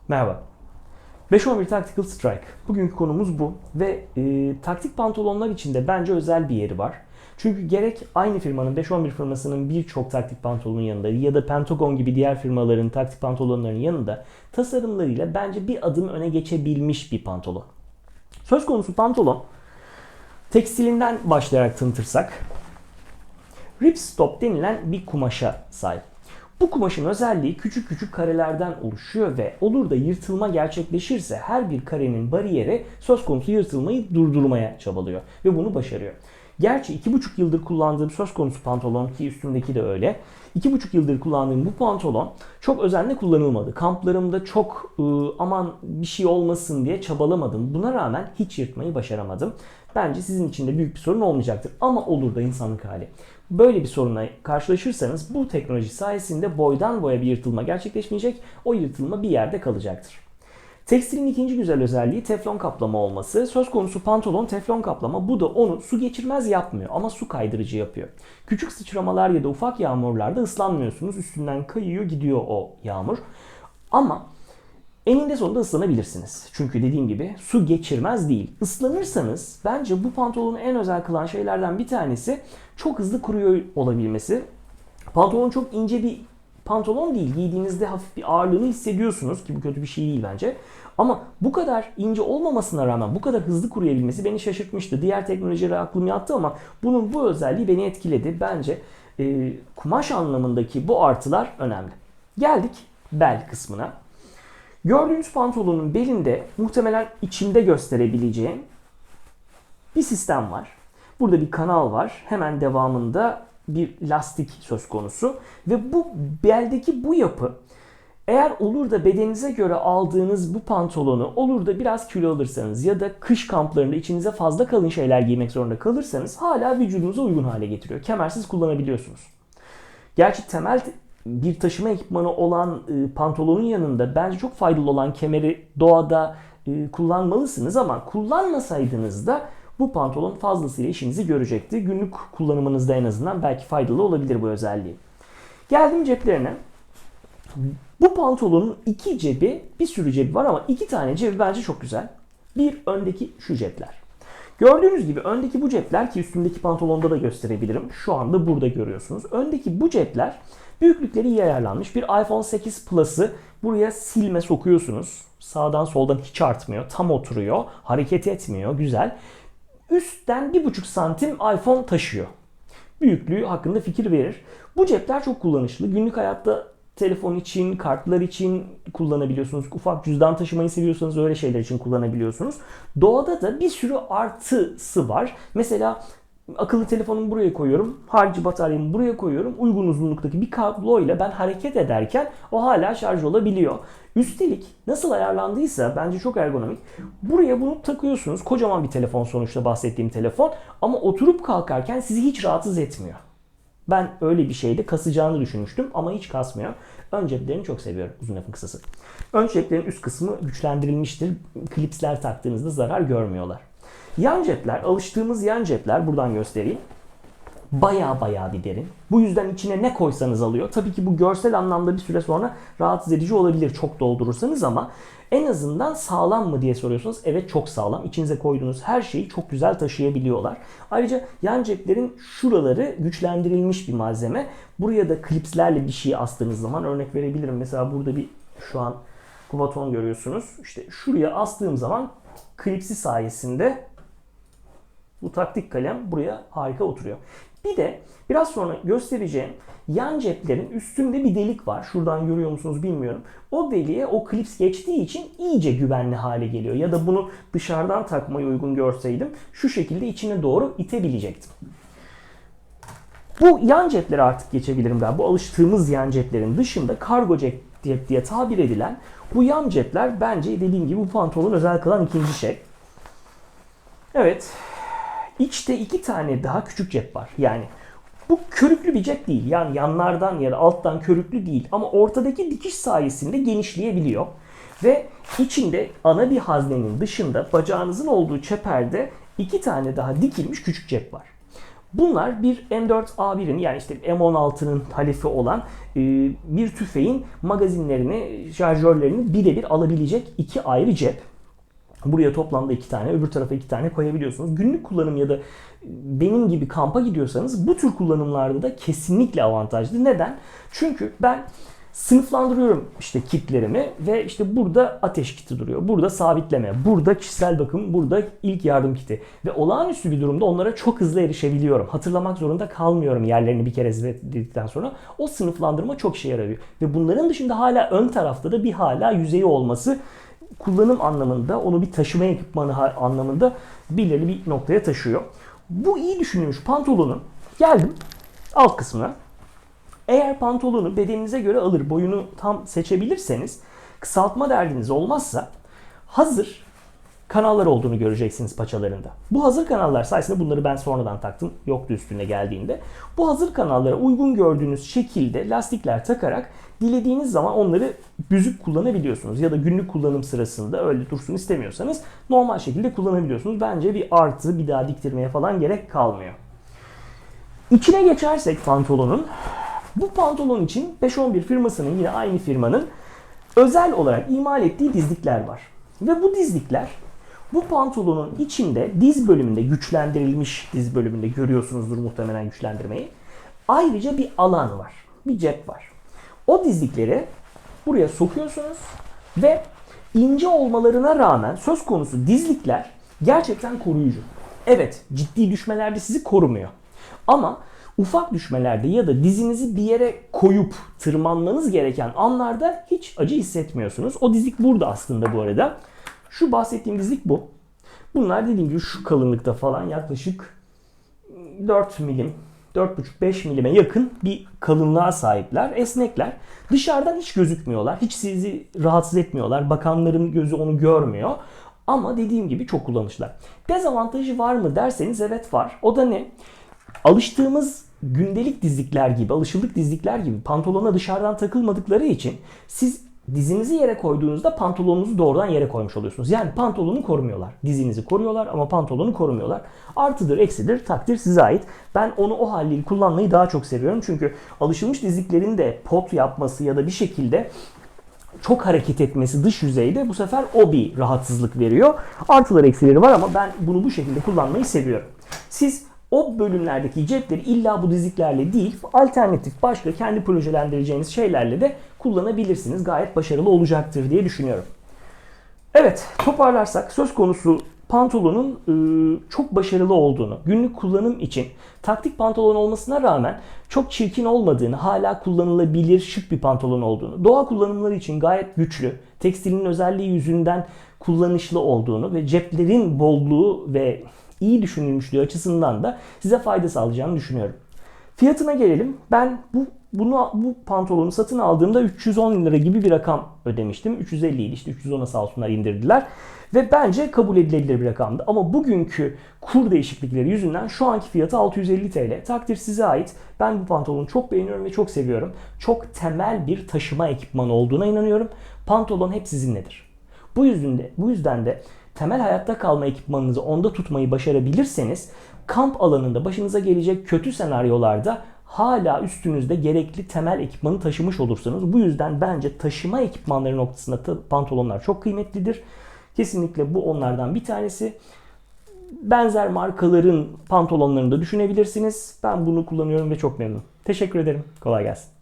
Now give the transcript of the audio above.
Merhaba. 511 Tactical Strike. Bugünkü konumuz bu ve taktik pantolonlar içinde bence özel bir yeri var. Çünkü gerek aynı firmanın 511 firmasının birçok taktik pantolonun yanında ya da Pentagon gibi diğer firmaların taktik pantolonlarının yanında tasarımlarıyla bence bir adım öne geçebilmiş bir pantolon. Söz konusu pantolon tekstilinden başlayarak tanıtırsak ripstop denilen bir kumaşa sahip. Bu kumaşın özelliği küçük küçük karelerden oluşuyor ve olur da yırtılma gerçekleşirse her bir karenin bariyeri söz konusu yırtılmayı durdurmaya çabalıyor ve bunu başarıyor. Gerçi 2,5 yıldır kullandığım söz konusu pantolon, ki üstümdeki de öyle. 2,5 yıldır kullandığım bu pantolon çok özenle kullanılmadı. Kamplarımda çok aman bir şey olmasın diye çabalamadım. Buna rağmen hiç yırtmayı başaramadım. Bence sizin için de büyük bir sorun olmayacaktır. Ama olur da insanlık hali. Böyle bir sorunla karşılaşırsanız bu teknoloji sayesinde boydan boya bir yırtılma gerçekleşmeyecek. O yırtılma bir yerde kalacaktır. Tekstilin ikinci güzel özelliği teflon kaplama olması. Söz konusu pantolon teflon kaplama. Bu da onu su geçirmez yapmıyor ama su kaydırıcı yapıyor. Küçük sıçramalar ya da ufak yağmurlarda ıslanmıyorsunuz. Üstünden kayıyor gidiyor o yağmur. Ama eninde sonunda ıslanabilirsiniz. Çünkü dediğim gibi su geçirmez değil. Islanırsanız bence bu pantolonu en özel kılan şeylerden bir tanesi çok hızlı kuruyor olabilmesi. Pantolon çok ince bir pantolon değil. Giydiğinizde hafif bir ağırlığını hissediyorsunuz ki bu kötü bir şey değil bence. Ama bu kadar ince olmamasına rağmen bu kadar hızlı kuruyabilmesi beni şaşırtmıştı. Diğer teknolojilere aklım yattı ama bunun bu özelliği beni etkiledi. Bence kumaş anlamındaki bu artılar önemli. Geldik bel kısmına. Gördüğünüz pantolonun belinde muhtemelen içimde gösterebileceğim bir sistem var. Burada bir kanal var. Hemen devamında bir lastik söz konusu. Ve bu beldeki bu yapı, eğer olur da bedeninize göre aldığınız bu pantolonu olur da biraz kilo alırsanız ya da kış kamplarında içinize fazla kalın şeyler giymek zorunda kalırsanız hala vücudunuza uygun hale getiriyor. Kemersiz kullanabiliyorsunuz. Gerçi temel bir taşıma ekipmanı olan pantolonun yanında bence çok faydalı olan kemeri doğada kullanmalısınız ama kullanmasaydınız da bu pantolon fazlasıyla işinizi görecekti. Günlük kullanımınızda en azından belki faydalı olabilir bu özelliği. Geldim ceplerine. Bu pantolonun iki cebi, bir sürü cebi var ama iki tane cebi bence çok güzel. Bir öndeki şu cepler. Gördüğünüz gibi öndeki bu cepler, ki üstümdeki pantolonda da gösterebilirim. Şu anda burada görüyorsunuz. Öndeki bu cepler büyüklükleri iyi ayarlanmış. Bir iPhone 8 Plus'ı buraya silme sokuyorsunuz. Sağdan soldan hiç artmıyor. Tam oturuyor. Hareket etmiyor. Güzel. Üstten 1,5 santim iPhone taşıyor. Büyüklüğü hakkında fikir verir. Bu cepler çok kullanışlı. Günlük hayatta telefon için, kartlar için kullanabiliyorsunuz. Ufak cüzdan taşımayı seviyorsanız öyle şeyler için kullanabiliyorsunuz. Doğada da bir sürü artısı var. Mesela akıllı telefonumu buraya koyuyorum. Harici bataryamı buraya koyuyorum. Uygun uzunluktaki bir kablo ile ben hareket ederken o hala şarj olabiliyor. Üstelik nasıl ayarlandıysa bence çok ergonomik. Buraya bunu takıyorsunuz. Kocaman bir telefon sonuçta bahsettiğim telefon. Ama oturup kalkarken sizi hiç rahatsız etmiyor. Ben öyle bir şeyde kasacağını düşünmüştüm ama hiç kasmıyor. Ön ceplerini çok seviyorum, uzun lafın kısası. Ön ceplerin üst kısmı güçlendirilmiştir. Klipsler taktığınızda zarar görmüyorlar. Yan cepler, alıştığımız yan cepler, buradan göstereyim. Baya bir derin. Bu yüzden içine ne koysanız alıyor. Tabii ki bu görsel anlamda bir süre sonra rahatsız edici olabilir çok doldurursanız ama en azından sağlam mı diye soruyorsunuz. Evet, çok sağlam. İçinize koyduğunuz her şeyi çok güzel taşıyabiliyorlar. Ayrıca yan ceplerin şuraları güçlendirilmiş bir malzeme. Buraya da klipslerle bir şey astığınız zaman örnek verebilirim. Mesela burada bir şu an kumaton görüyorsunuz. İşte şuraya astığım zaman klipsi sayesinde bu taktik kalem buraya harika oturuyor. Bir de biraz sonra göstereceğim yan ceplerin üstünde bir delik var. Şuradan görüyor musunuz bilmiyorum. O deliğe o klips geçtiği için iyice güvenli hale geliyor. Ya da bunu dışarıdan takmayı uygun görseydim şu şekilde içine doğru itebilecektim. Bu yan ceplere artık geçebilirim galiba. Bu alıştığımız yan ceplerin dışında kargo cep diye tabir edilen bu yan cepler bence dediğim gibi bu pantolonun özel kılan ikinci şey. Evet. İçte iki tane daha küçük cep var. Yani bu körüklü bir cep değil. Yani yanlardan ya da alttan körüklü değil. Ama ortadaki dikiş sayesinde genişleyebiliyor. Ve içinde ana bir haznenin dışında bacağınızın olduğu çeperde iki tane daha dikilmiş küçük cep var. Bunlar bir M4A1'in yani işte M16'nın halifi olan bir tüfeğin magazinlerini, şarjörlerini birebir alabilecek iki ayrı cep. Buraya toplamda 2 tane, öbür tarafa 2 tane koyabiliyorsunuz. Günlük kullanım ya da benim gibi kampa gidiyorsanız bu tür kullanımlarda da kesinlikle avantajlı. Neden? Çünkü ben sınıflandırıyorum işte kitlerimi ve işte burada ateş kiti duruyor. Burada sabitleme, burada kişisel bakım, burada ilk yardım kiti. Ve olağanüstü bir durumda onlara çok hızlı erişebiliyorum. Hatırlamak zorunda kalmıyorum yerlerini bir kere ezberledikten sonra. O sınıflandırma çok işe yarıyor. Ve bunların dışında hala ön tarafta da bir hala yüzeyi olması kullanım anlamında, onu bir taşıma ekipmanı anlamında belirli bir noktaya taşıyor. Bu iyi düşünülmüş pantolonun geldim alt kısmına. Eğer pantolonu bedeninize göre alır, boyunu tam seçebilirseniz, kısaltma derdiniz olmazsa hazır kanallar olduğunu göreceksiniz paçalarında. Bu hazır kanallar sayesinde bunları ben sonradan taktım. Yoktu üstüne geldiğinde. Bu hazır kanallara uygun gördüğünüz şekilde lastikler takarak dilediğiniz zaman onları büzüp kullanabiliyorsunuz. Ya da günlük kullanım sırasında öyle dursun istemiyorsanız normal şekilde kullanabiliyorsunuz. Bence bir artı, bir daha diktirmeye falan gerek kalmıyor. İçine geçersek pantolonun, bu pantolon için 511 firmasının, yine aynı firmanın özel olarak imal ettiği dizlikler var. Ve bu dizlikler bu pantolonun içinde diz bölümünde, güçlendirilmiş diz bölümünde görüyorsunuzdur muhtemelen güçlendirmeyi. Ayrıca bir alan var. Bir cep var. O dizlikleri buraya sokuyorsunuz ve ince olmalarına rağmen söz konusu dizlikler gerçekten koruyucu. Evet, ciddi düşmelerde sizi korumuyor. Ama ufak düşmelerde ya da dizinizi bir yere koyup tırmanmanız gereken anlarda hiç acı hissetmiyorsunuz. O dizlik burada aslında bu arada. Şu bahsettiğim dizlik bu. Bunlar dediğim gibi şu kalınlıkta falan yaklaşık 4 milim, 4,5-5 milime yakın bir kalınlığa sahipler. Esnekler. Dışarıdan hiç gözükmüyorlar. Hiç sizi rahatsız etmiyorlar. Bakanların gözü onu görmüyor. Ama dediğim gibi çok kullanışlılar. Dezavantajı var mı derseniz evet var. O da ne? Alıştığımız gündelik dizlikler gibi, alışıldık dizlikler gibi pantolona dışarıdan takılmadıkları için siz dizinizi yere koyduğunuzda pantolonunuzu doğrudan yere koymuş oluyorsunuz. Yani pantolonu korumuyorlar. Dizinizi koruyorlar ama pantolonu korumuyorlar. Artıdır, eksidir, takdir size ait. Ben onu o haliyle kullanmayı daha çok seviyorum. Çünkü alışılmış dizliklerin de pot yapması ya da bir şekilde çok hareket etmesi dış yüzeyde bu sefer o bir rahatsızlık veriyor. Artıları eksileri var ama ben bunu bu şekilde kullanmayı seviyorum. Siz o bölümlerdeki cepleri illa bu dizliklerle değil, alternatif başka kendi projelendireceğiniz şeylerle de kullanabilirsiniz. Gayet başarılı olacaktır diye düşünüyorum. Evet, toparlarsak söz konusu pantolonun çok başarılı olduğunu, günlük kullanım için taktik pantolon olmasına rağmen çok çirkin olmadığını, hala kullanılabilir şık bir pantolon olduğunu, doğa kullanımları için gayet güçlü, tekstilin özelliği yüzünden kullanışlı olduğunu ve ceplerin bolluğu ve iyi düşünülmüşlüğü açısından da size fayda sağlayacağını düşünüyorum. Fiyatına gelelim. Ben bu pantolonu satın aldığımda 310 lira gibi bir rakam ödemiştim. 350 idi, işte 310'a sağ olsunlar indirdiler. Ve bence kabul edilebilir bir rakamdı. Ama bugünkü kur değişiklikleri yüzünden şu anki fiyatı 650 TL. Takdir size ait. Ben bu pantolonu çok beğeniyorum ve çok seviyorum. Çok temel bir taşıma ekipmanı olduğuna inanıyorum. Pantolon hep sizinledir. Bu yüzden de temel hayatta kalma ekipmanınızı onda tutmayı başarabilirseniz kamp alanında başınıza gelecek kötü senaryolarda hala üstünüzde gerekli temel ekipmanı taşımış olursanız, bu yüzden bence taşıma ekipmanları noktasında pantolonlar çok kıymetlidir. Kesinlikle bu onlardan bir tanesi. Benzer markaların pantolonlarını da düşünebilirsiniz. Ben bunu kullanıyorum ve çok memnunum. Teşekkür ederim. Kolay gelsin.